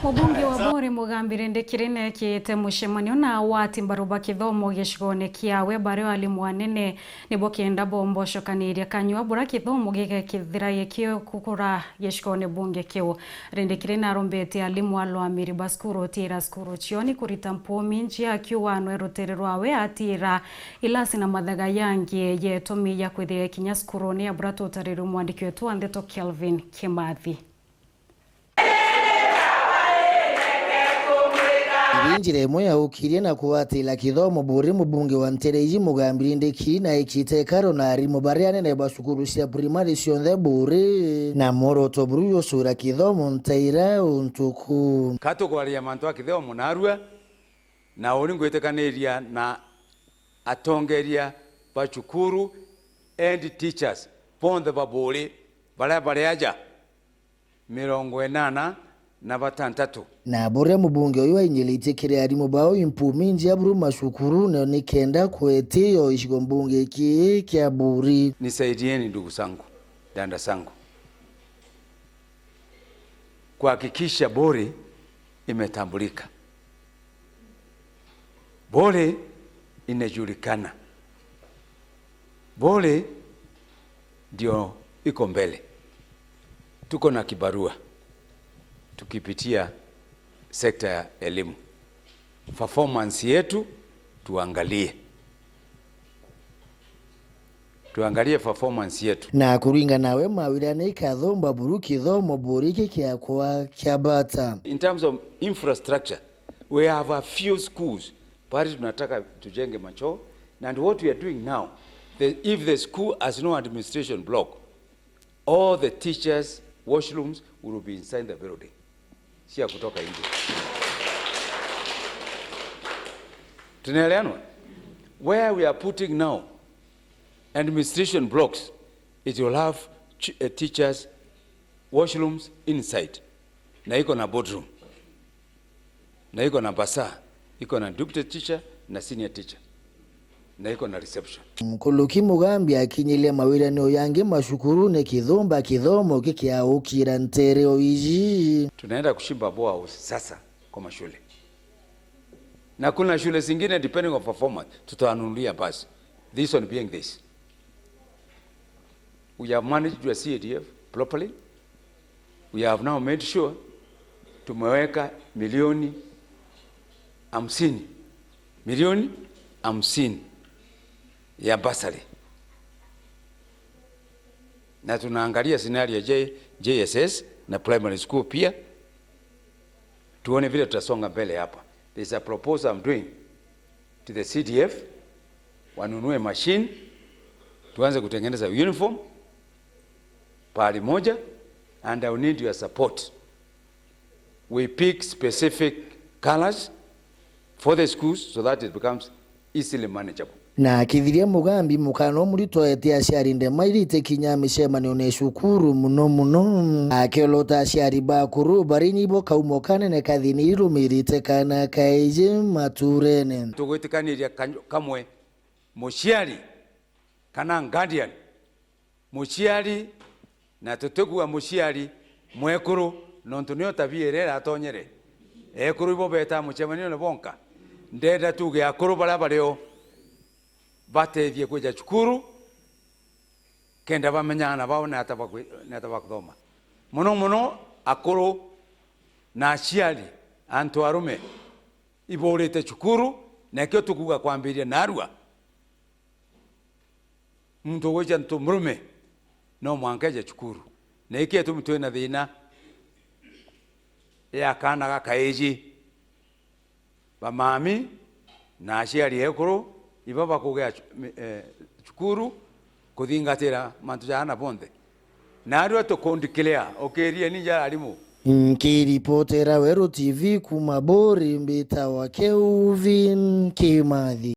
Mubunge wa Buuri Mugambire Ndekirine kiite MUCEMANIO na wati mbaruba Kithomo gicigone KIAWE bare ARIMU ANENE nibo kenda bombo shokaniria kanywa bura Kithomo gigekithira gikio kukura gicigone bunge kiu Rindikiri arombete ARIMU alwamiri baskuru tira skuru chioni kurita MPUMI njia akiwa nwerutererwawe atira ilasi na mathaga yangi yetomi ya kwithia kinya skuru ni abura tutariru mwandiki wetu Andeto Kelvin Kimathi. Injire moya ukirie na kuwatila Kithomo Buuri mubunge wa Ntereji Mugambire Ndekirine na ikite karo na ARIMU bare ANENE basukuru cia primary cionthe Buuri na moroto buru yosura Kithomo ntaira untuku kato kwaria mantu a Kithomo narua na uri ngwetekaniria na atongeria bachukuru and teachers ponthe ba Buuri bare aja 80 na batantatu na bore mubunge uyu ainyelite kire ARIMU bao MPUMI njia buru mashukuru na nikenda kwetio ishigo mbunge kia Buuri. Nisaidieni ndugu zangu, danda zangu, kuhakikisha Buuri imetambulika. Buuri inajulikana. Buuri ndio iko mbele. Tuko na kibarua tukipitia sekta ya elimu. Performance yetu tuangalie performance yetu. Na kuringa nawe mawirane ikathomba buru Kithomo Buuri kia kwa kiabata. In terms of infrastructure, we have a few schools. Pari tunataka tujenge macho. And what we are doing now, if the school has no administration block, all the teachers' washrooms will be inside the building. Sia kutoka nje. Tunaelewana? Where we are putting now administration blocks, it will have teachers washrooms inside. Na iko na boardroom. Na iko na basa, iko na deputy teacher na senior teacher. Na iko na reception. Mkuluki Mugambi akinyile mawirane yange mashukuru ne kithomba Kithomo kikiaukira ntere oiji. Tunaenda kushimba boa sasa kwa mashule. Na kuna shule zingine depending on performance tutawanunulia basi. This one being this. We have managed your CADF properly. We have now made sure tumeweka milioni 50 ya basari. Na tunaangalia scenario JSS na primary school pia. Tuone vile tutasonga mbele hapa. There's a proposal I'm doing to the CDF. Wanunue machine. Tuanze kutengeneza uniform. Pahali moja. And I will need your support. We pick specific colors for the schools so that it becomes easily manageable. Na kithiria Mugambi mukano muri toete aciarinde mairite kinya MUCEMANIO ne shukuru muno akelota aciari bakuru bari nibo kaumo kanene kathini irumirite kana kaije maturene tugwitikaniria kamwe muciari kana guardian muciari na tutegua muciari mwekuru nontu nio tabierera atonyere ekuru ibo beta MUCEMANIO ne bonka ndenda tuge akuru barabariyo batethie kuja cukuru kenda bamenyana bao na atabakuthoma muno akuru na aciari antu arume iborete cukuru na kio tukuga kwambiria narua muntu goja ntu murume no mwangeje cukuru na ikie tumutwe na thina ya kana gakaeji bamami na aciari ekuru ibaba kugea cukuru kuthingatira mantu jana bonde narua to kondiclare okeria ninja ARIMU Nkiripotera Weru TV kuma Buuri mbita wa Kelvin Kimathi.